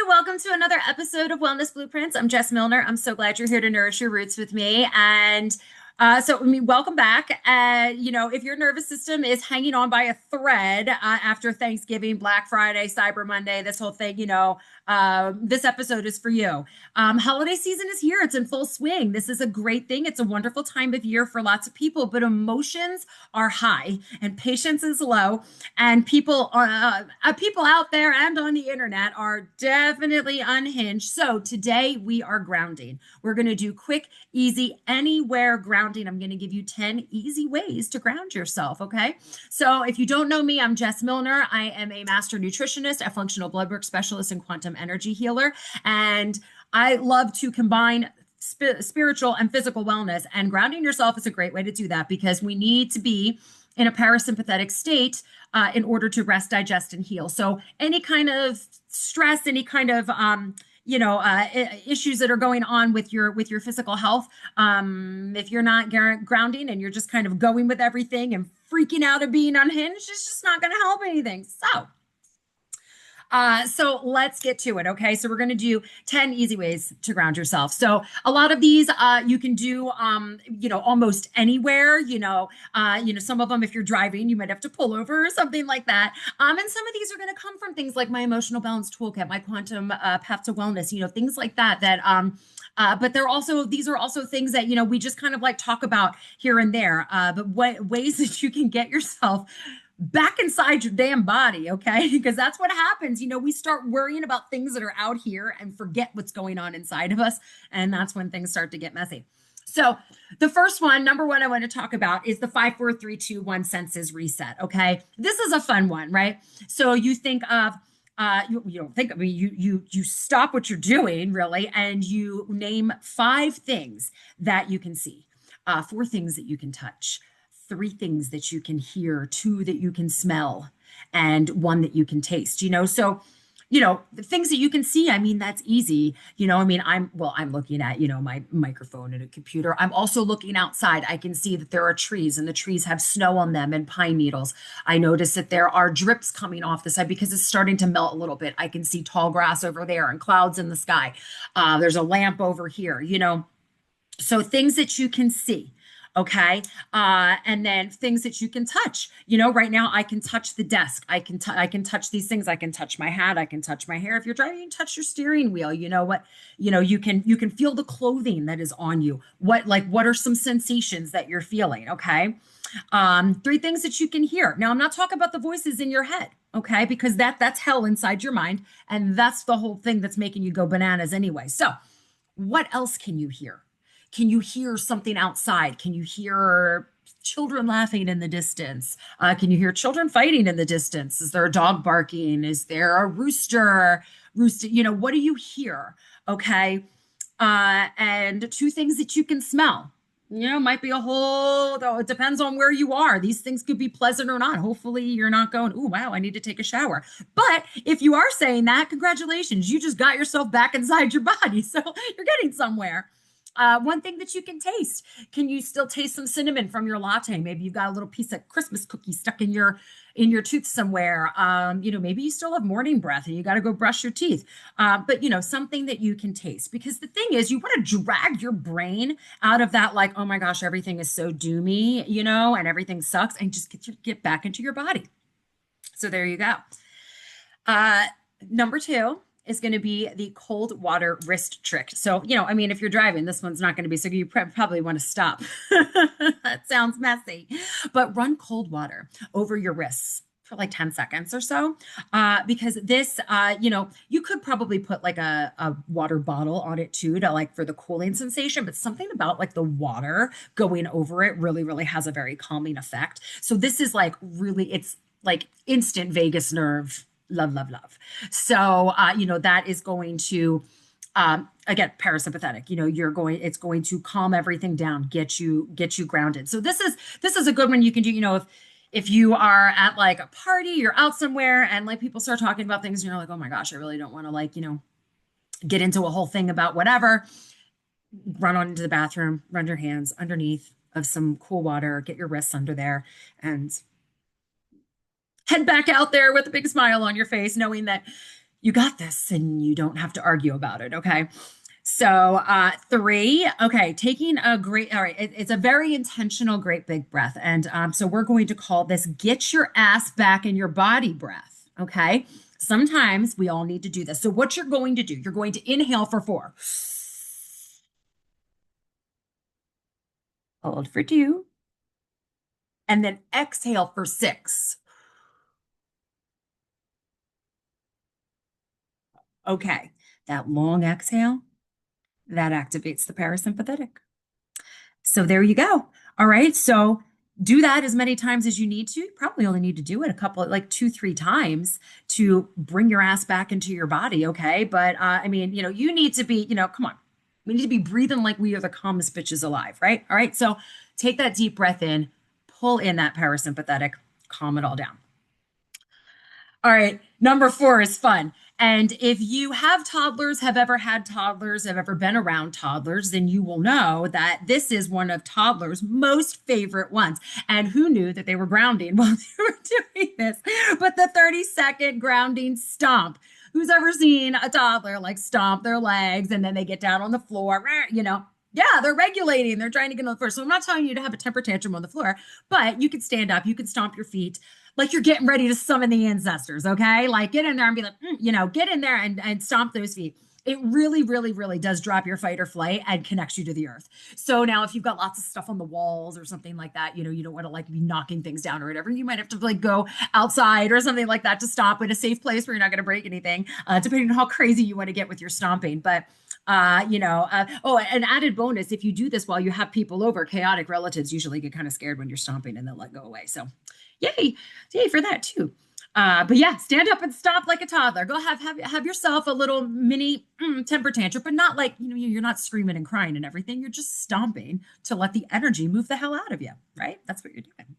Welcome to another episode of Wellness Blueprints. I'm Jess Milner. I'm so glad you're here to nourish your roots with me. Welcome back. If your nervous system is hanging on by a thread after Thanksgiving, Black Friday, Cyber Monday, this whole thing, this episode is for you. Holiday season is here. It's in full swing. This is a great thing. It's a wonderful time of year for lots of people, but emotions are high and patience is low. And people out there and on the internet are definitely unhinged. So today we are grounding. We're going to do quick, easy, anywhere grounding. I'm going to give you 10 easy ways to ground yourself. Okay. So if you don't know me, I'm Jess Milner. I am a master nutritionist, a functional blood work specialist, and quantum energy healer. And I love to combine spiritual and physical wellness, and grounding yourself is a great way to do that because we need to be in a parasympathetic state in order to rest, digest, and heal. So any kind of stress, any kind of issues that are going on with your physical health, if you're not grounding and you're just kind of going with everything and freaking out and being unhinged, it's just not going to help anything. So let's get to it. Okay. So we're going to do 10 easy ways to ground yourself. So a lot of these, you can do, almost anywhere, some of them, if you're driving, you might have to pull over or something like that. And some of these are going to come from things like my emotional balance toolkit, my quantum path to wellness, things like that, but these are also things that, we just kind of like talk about here and there. But ways that you can get yourself back inside your damn body, okay? Because that's what happens. We start worrying about things that are out here and forget what's going on inside of us. And that's when things start to get messy. So the first one, number one, I want to talk about is the 5, 4, 3, 2, 1 senses reset, okay? This is a fun one, right? So you think of you stop what you're doing really, and you name 5 things that you can see, 4 things that you can touch, 3 things that you can hear, 2 that you can smell, and 1 that you can taste, so, the things that you can see, I mean, that's easy. I'm looking at, my microphone and a computer. I'm also looking outside. I can see that there are trees and the trees have snow on them and pine needles. I notice that there are drips coming off the side because it's starting to melt a little bit. I can see tall grass over there and clouds in the sky. There's a lamp over here, so things that you can see. Okay. And then things that you can touch, right now I can touch the desk. I can touch these things. I can touch my hat. I can touch my hair. If you're driving, you can touch your steering wheel. You can feel the clothing that is on you. What are some sensations that you're feeling? Okay. 3 things that you can hear. Now I'm not talking about the voices in your head. Okay. Because that's hell inside your mind. And that's the whole thing that's making you go bananas anyway. So what else can you hear? Can you hear something outside? Can you hear children laughing in the distance? Can you hear children fighting in the distance? Is there a dog barking? Is there a rooster? What do you hear? Okay. And 2 things that you can smell. Might be though it depends on where you are. These things could be pleasant or not. Hopefully you're not going, oh, wow, I need to take a shower. But if you are saying that, congratulations, you just got yourself back inside your body. So you're getting somewhere. 1 thing that you can taste. Can you still taste some cinnamon from your latte? Maybe you've got a little piece of Christmas cookie stuck in your tooth somewhere. Maybe you still have morning breath and you got to go brush your teeth. But something that you can taste, because the thing is, you want to drag your brain out of that, like, oh my gosh, everything is so doomy, and everything sucks, and just get back into your body. So there you go. Number 2 is going to be the cold water wrist trick. So, if you're driving, this one's not going to be, so you probably want to stop. That sounds messy, but run cold water over your wrists for like 10 seconds or so. Because this, you could probably put like a water bottle on it too, to like for the cooling sensation, but something about like the water going over it really, really has a very calming effect. So this is like really, it's like instant vagus nerve. Love, love, love. So, that is going to, again, parasympathetic, it's going to calm everything down, get you grounded. So this is a good one you can do, if you are at like a party, you're out somewhere and like people start talking about things, and you're like, oh my gosh, I really don't want to get into a whole thing about whatever. Run on into the bathroom, run your hands underneath of some cool water, get your wrists under there, and head back out there with a big smile on your face, knowing that You got this, and you don't have to argue about it. Okay. So, three, okay, taking a great, all right, it's a very intentional, great big breath. And so we're going to call this get your ass back in your body breath. Okay. Sometimes we all need to do this. So, what you're going to do, you're going to inhale for 4, hold for 2, and then exhale for 6. Okay. That long exhale, that activates the parasympathetic. So there you go. All right. So do that as many times as you need to. You probably only need to do it a couple, like 2, 3 times to bring your ass back into your body. Okay. But I mean, you need to be, come on. We need to be breathing like we are the calmest bitches alive. Right. All right. So take that deep breath in, pull in that parasympathetic, calm it all down. All right. Number 4 is fun. And if you have toddlers, have ever had toddlers, have ever been around toddlers, then you will know that this is one of toddlers' most favorite ones. And who knew that they were grounding while they were doing this? But the 30-second grounding stomp. Who's ever seen a toddler like stomp their legs and then they get down on the floor? Yeah, they're regulating. They're trying to get on the floor. So I'm not telling you to have a temper tantrum on the floor, but you can stand up, you can stomp your feet like you're getting ready to summon the ancestors, okay? Like get in there and be like, get in there and stomp those feet. It really, really, really does drop your fight or flight and connects you to the earth. So now if you've got lots of stuff on the walls or something like that, you don't want to like be knocking things down or whatever, you might have to like go outside or something like that to stop in a safe place where you're not going to break anything, depending on how crazy you want to get with your stomping. But oh, an added bonus, if you do this while you have people over, chaotic relatives usually get kind of scared when you're stomping and they'll let go away. So yay for that too. But yeah, stand up and stomp like a toddler. Go have yourself a little mini temper tantrum, but not like, you're not screaming and crying and everything. You're just stomping to let the energy move the hell out of you, right? That's what you're doing.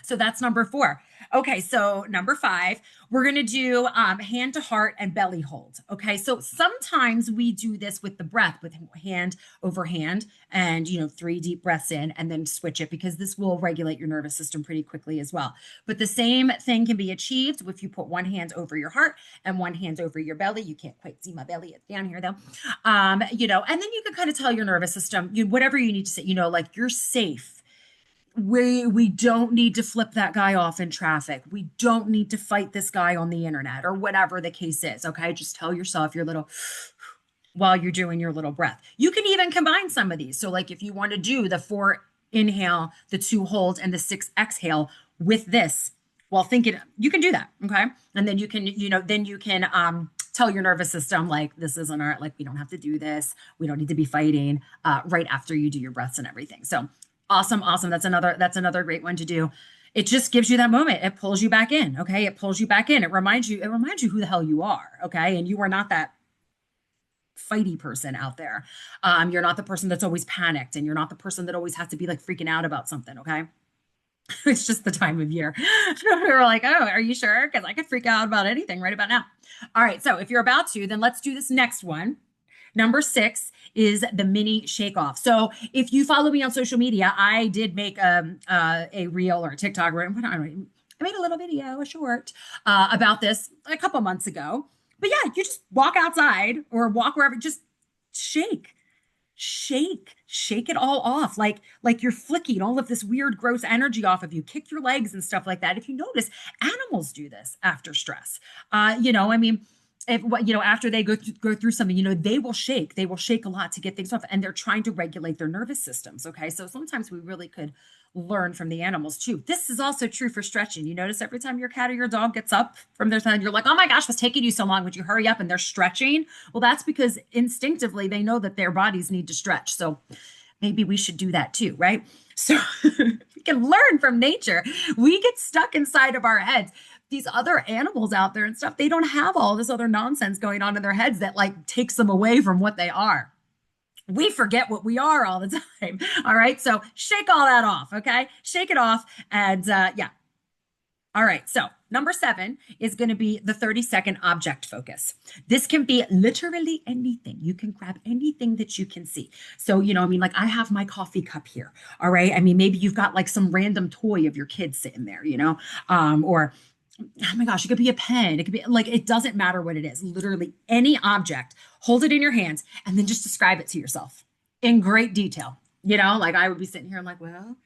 So that's number 4. Okay, so number 5, we're going to do hand to heart and belly hold. Okay, so sometimes we do this with the breath, with hand over hand, and 3 deep breaths in, and then switch it because this will regulate your nervous system pretty quickly as well. But the same thing can be achieved if you put one hand over your heart and one hand over your belly. You can't quite see my belly; it's down here though. And then you can kind of tell your nervous system, whatever you need to say, like you're safe. We don't need to flip that guy off in traffic. We don't need to fight this guy on the internet or whatever the case is. Okay. Just tell yourself your little while you're doing your little breath. You can even combine some of these. So like if you want to do the 4 inhale, the 2 hold, and the 6 exhale with this while thinking, you can do that. Okay. And then you can, tell your nervous system, like, this isn't art. Like, we don't have to do this. We don't need to be fighting right after you do your breaths and everything. So awesome. That's another great one to do. It just gives you that moment. It pulls you back in. Okay. It pulls you back in. It reminds you who the hell you are. Okay. And you are not that fighty person out there. You're not the person that's always panicked, and you're not the person that always has to be like freaking out about something. Okay. It's just the time of year. We're like, oh, are you sure? Because I could freak out about anything right about now. All right. So if you're about to, then let's do this next one. Number 6 is the mini shake off. So if you follow me on social media, I did make a reel or a TikTok, or I made a little video, a short about this a couple months ago. But yeah, you just walk outside or walk wherever, just shake it all off, like you're flicking all of this weird gross energy off of you. Kick your legs and stuff like that. If you notice, animals do this after stress. After they go through something, they will shake a lot to get things off, and they're trying to regulate their nervous systems. Okay. So sometimes we really could learn from the animals too. This is also true for stretching. You notice every time your cat or your dog gets up from their side, you're like, oh my gosh, what's taking you so long? Would you hurry up? And they're stretching. Well, that's because instinctively they know that their bodies need to stretch. So maybe we should do that too, right? So we can learn from nature. We get stuck inside of our heads. These other animals out there and stuff, they don't have all this other nonsense going on in their heads that like takes them away from what they are. We forget what we are all the time. All right. So shake all that off. Okay. Shake it off. And yeah. All right. So number 7 is going to be the 30-second object focus. This can be literally anything. You can grab anything that you can see. So, like I have my coffee cup here. All right. I mean, maybe you've got like some random toy of your kid sitting there, or Oh my gosh, it could be a pen. It could be like, it doesn't matter what it is. Literally any object, hold it in your hands and then just describe it to yourself in great detail. Like I would be sitting here like, well,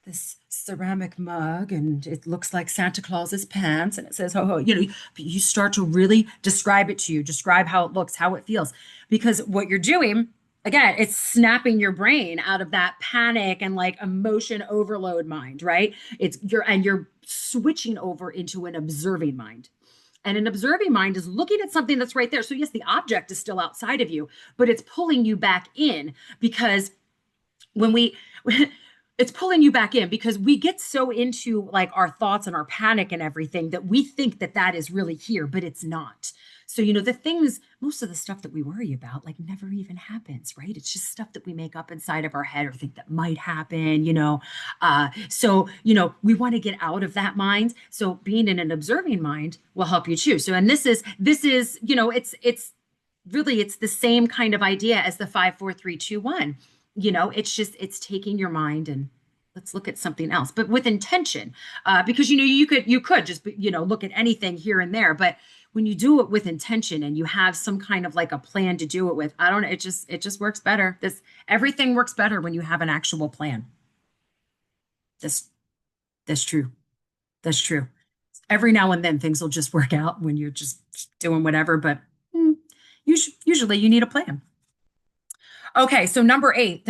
this ceramic mug and it looks like Santa Claus's pants and it says ho ho. You start to really describe it to you, describe how it looks, how it feels. Because what you're doing, again, it's snapping your brain out of that panic and like emotion overload mind, right? You're switching over into an observing mind. And an observing mind is looking at something that's right there. So yes, the object is still outside of you, but it's pulling you back in because when we it's pulling you back in because we get so into like our thoughts and our panic and everything that we think that that is really here, but it's not. So the things, most of the stuff that we worry about like never even happens, right? It's just stuff that we make up inside of our head or think that might happen. We want to get out of that mind. So being in an observing mind will help you too. So and this is it's the same kind of idea as the 5 4 3 2 1. It's taking your mind and let's look at something else, but with intention. Because you could just look at anything here and there, but when you do it with intention and you have some kind of like a plan to do it with, I don't know, it just works better. Everything works better when you have an actual plan. This that's true. That's true. Every now and then things will just work out when you're just doing whatever, but mm, usually you need a plan. Okay, so the number eight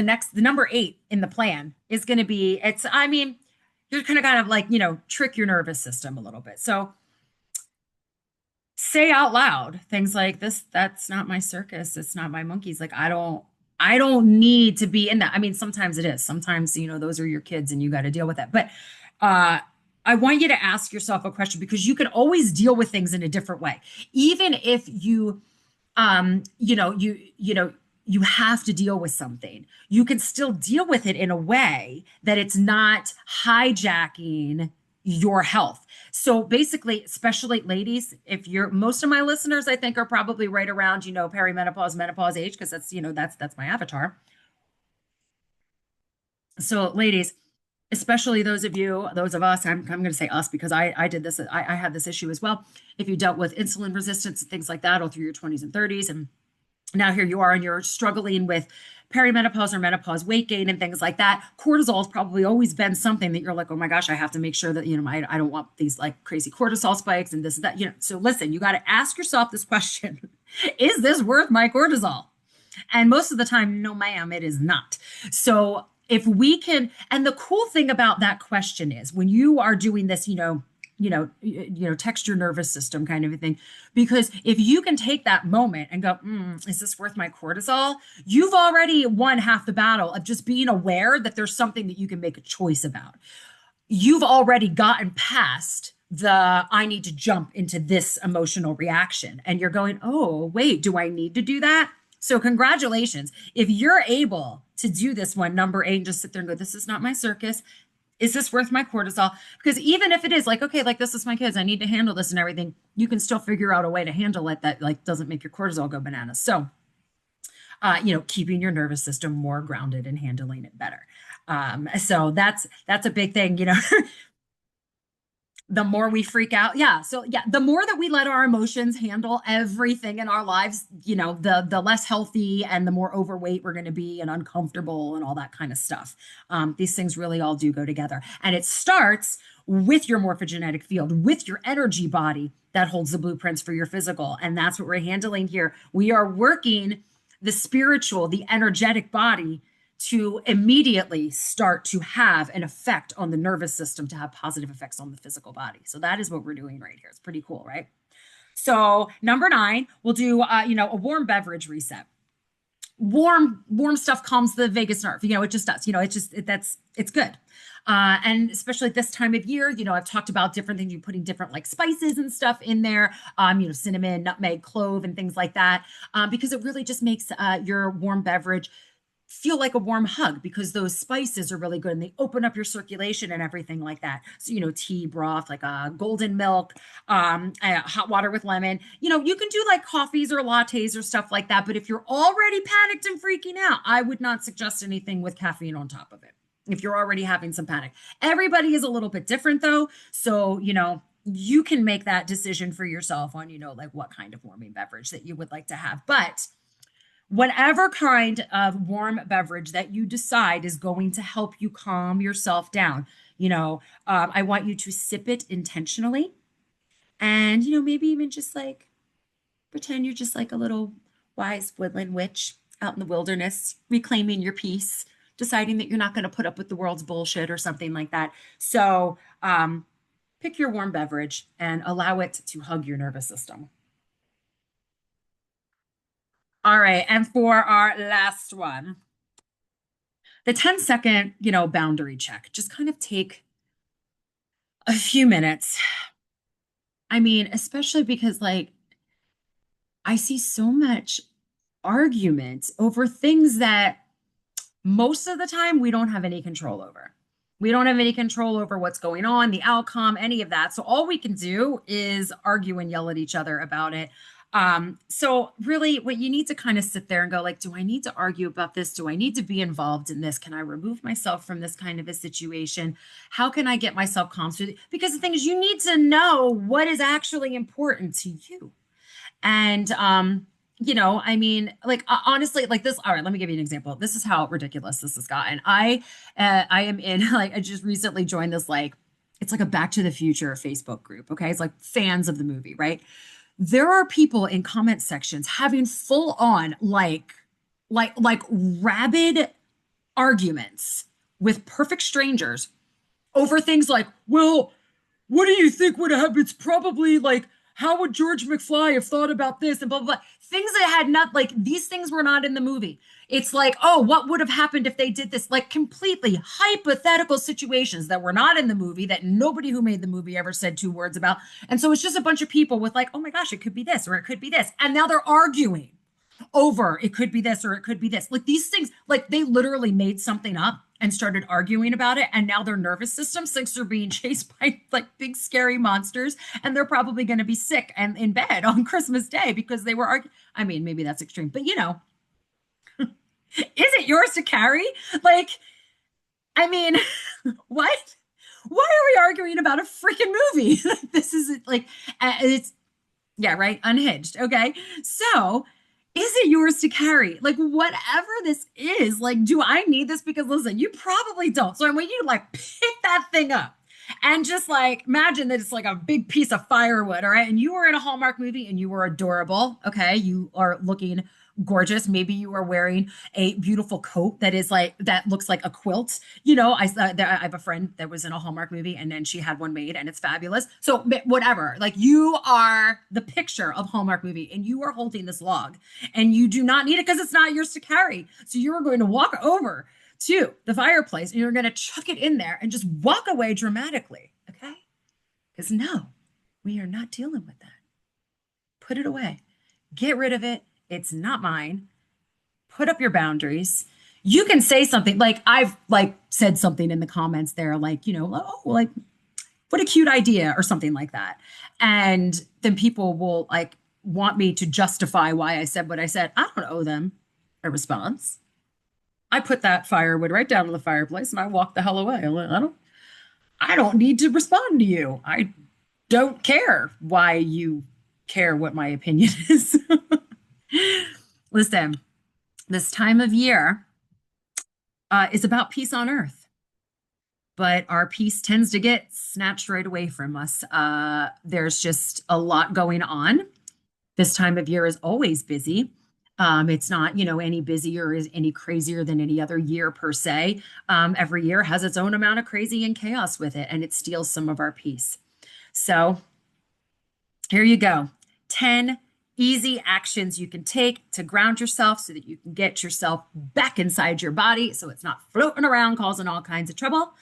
in the plan is going to be, I mean, you're kind of like, trick your nervous system a little bit. So say out loud things like this, that's not my circus. It's not my monkeys. Like, I don't need to be in that. I mean, sometimes it is. Sometimes, those are your kids and you got to deal with that. But, I want you to ask yourself a question because you can always deal with things in a different way. Even if you you have to deal with something. You can still deal with it in a way that it's not hijacking your health. So basically, especially ladies, if you're most of my listeners, I think are probably right around, perimenopause, menopause age, because that's my avatar. So ladies, especially those of us, I'm going to say us because I did this, I had this issue as well. If you dealt with insulin resistance and things like that all through your 20s and 30s, and now here you are and you're struggling with perimenopause or menopause weight gain and things like that. Cortisol has probably always been something that you're like, oh my gosh, I have to make sure that I don't want these like crazy cortisol spikes and this and that. So listen, you got to ask yourself this question: is this worth my cortisol? And most of the time, no, ma'am, it is not. So if we can, and the cool thing about that question is when you are doing this, text your nervous system kind of a thing. Because if you can take that moment and go, is this worth my cortisol? You've already won half the battle of just being aware that there's something that you can make a choice about. You've already gotten past the I need to jump into this emotional reaction. And you're going, oh, wait, do I need to do that? So congratulations. If you're able to do this one, number 8, and just sit there and go, this is not my circus. Is this worth my cortisol? Because even if it is like, okay, like this is my kids, I need to handle this and everything, you can still figure out a way to handle it that like doesn't make your cortisol go bananas. So, keeping your nervous system more grounded and handling it better. So that's a big thing, the more we freak out. Yeah. So yeah, the more that we let our emotions handle everything in our lives, the less healthy and the more overweight we're going to be and uncomfortable and all that kind of stuff. These things really all do go together. And it starts with your morphogenetic field, with your energy body that holds the blueprints for your physical. And that's what we're handling here. We are working the spiritual, the energetic body to immediately start to have an effect on the nervous system, to have positive effects on the physical body. So that is what we're doing right here. It's pretty cool, right? So number 9, we'll do, a warm beverage reset. Warm stuff calms the vagus nerve. It just does. It's good. And especially at this time of year, I've talked about different things. You're putting different like spices and stuff in there, cinnamon, nutmeg, clove, and things like that, because it really just makes your warm beverage feel like a warm hug because those spices are really good and they open up your circulation and everything like that. So, tea, broth, like golden milk, hot water with lemon. You can do like coffees or lattes or stuff like that. But if you're already panicked and freaking out, I would not suggest anything with caffeine on top of it if you're already having some panic. Everybody is a little bit different though. So, you can make that decision for yourself on, like what kind of warming beverage that you would like to have. But whatever kind of warm beverage that you decide is going to help you calm yourself down, I want you to sip it intentionally. And, maybe even just like pretend you're just like a little wise woodland witch out in the wilderness, reclaiming your peace, deciding that you're not going to put up with the world's bullshit or something like that. So, pick your warm beverage and allow it to hug your nervous system. All right. And for our last one, the 10-second, boundary check. Just kind of take a few minutes. I mean, especially because like I see so much argument over things that most of the time we don't have any control over. We don't have any control over what's going on, the outcome, any of that. So all we can do is argue and yell at each other about it. So really what you need to kind of sit there and go like, do I need to argue about this? Do I need to be involved in this? Can I remove myself from this kind of a situation? How can I get myself calm? Because the thing is, you need to know what is actually important to you. And, I mean, like honestly, like this. All right, let me give you an example. This is how ridiculous this has gotten. I am in like I just recently joined this like it's like a Back to the Future Facebook group. Okay, it's like fans of the movie, right? There are people in comment sections having full on like rabid arguments with perfect strangers over things like, well, what do you think would have? It's probably like, how would George McFly have thought about this and blah, blah, blah. Things that had not, like, these things were not in the movie. It's like, oh, what would have happened if they did this? Like, completely hypothetical situations that were not in the movie that nobody who made the movie ever said two words about. And so it's just a bunch of people with, like, oh my gosh, it could be this or it could be this. And now they're arguing over it could be this or it could be this. Like these things, like they literally made something up and started arguing about it. And now their nervous system thinks they're being chased by like big scary monsters. And they're probably going to be sick and in bed on Christmas Day because they were arguing. I mean, maybe that's extreme, but is it yours to carry? Like, I mean, what? Why are we arguing about a freaking movie? This is like, it's, yeah, right. Unhinged. Okay. So, is it yours to carry? Like, whatever this is, like, do I need this? Because listen, you probably don't. So I want you to like pick that thing up and just like imagine that it's like a big piece of firewood. All right. And you were in a Hallmark movie and you were adorable. Okay. You are looking gorgeous. Maybe you are wearing a beautiful coat that is like that looks like a quilt. I have a friend that was in a Hallmark movie and then she had one made and it's fabulous. So whatever, like you are the picture of Hallmark movie and you are holding this log and you do not need it because it's not yours to carry. So you are going to walk over to the fireplace and you're going to chuck it in there and just walk away dramatically. Okay. Because no, we are not dealing with that. Put it away. Get rid of it. It's not mine. Put up your boundaries. You can say something like I've like said something in the comments there, like, oh, like what a cute idea or something like that. And then people will like want me to justify why I said what I said. I don't owe them a response. I put that firewood right down to the fireplace and I walk the hell away. I don't need to respond to you. I don't care why you care what my opinion is. Listen, this time of year is about peace on earth, but our peace tends to get snatched right away from us. There's just a lot going on. This time of year is always busy. It's not, any busier or any crazier than any other year per se. Every year has its own amount of crazy and chaos with it, and it steals some of our peace. So here you go. 10 easy actions you can take to ground yourself so that you can get yourself back inside your body so it's not floating around causing all kinds of trouble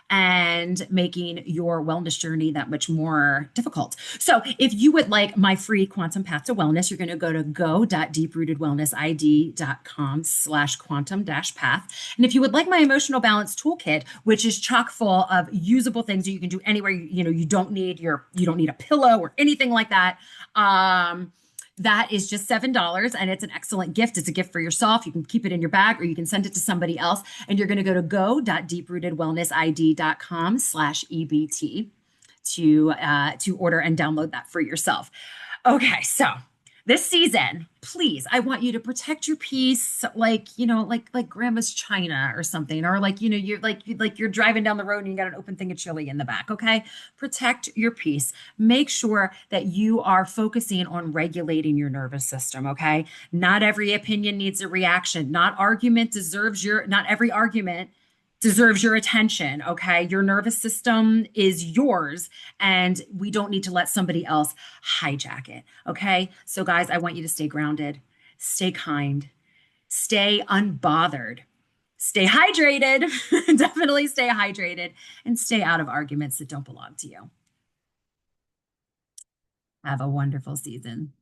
and making your wellness journey that much more difficult. So if you would like my free Quantum Path to Wellness, you're going to go to go.deeprootedwellnessid.com/quantum-path. And if you would like my emotional balance toolkit, which is chock full of usable things that you can do anywhere, you don't need a pillow or anything like that. That is just $7 and it's an excellent gift. It's a gift for yourself. You can keep it in your bag or you can send it to somebody else. And you're going to go to go.deeprootedwellnessid.com/EBT. to order and download that for yourself. Okay, so this season, please, I want you to protect your peace, like, like grandma's china or something, or like, you're driving down the road and you got an open thing of chili in the back. Okay. Protect your peace. Make sure that you are focusing on regulating your nervous system. Okay. Not every opinion needs a reaction. Not every argument deserves your attention. Okay. Your nervous system is yours, and we don't need to let somebody else hijack it. Okay. So, guys, I want you to stay grounded, stay kind, stay unbothered, stay hydrated, definitely stay hydrated, and stay out of arguments that don't belong to you. Have a wonderful season.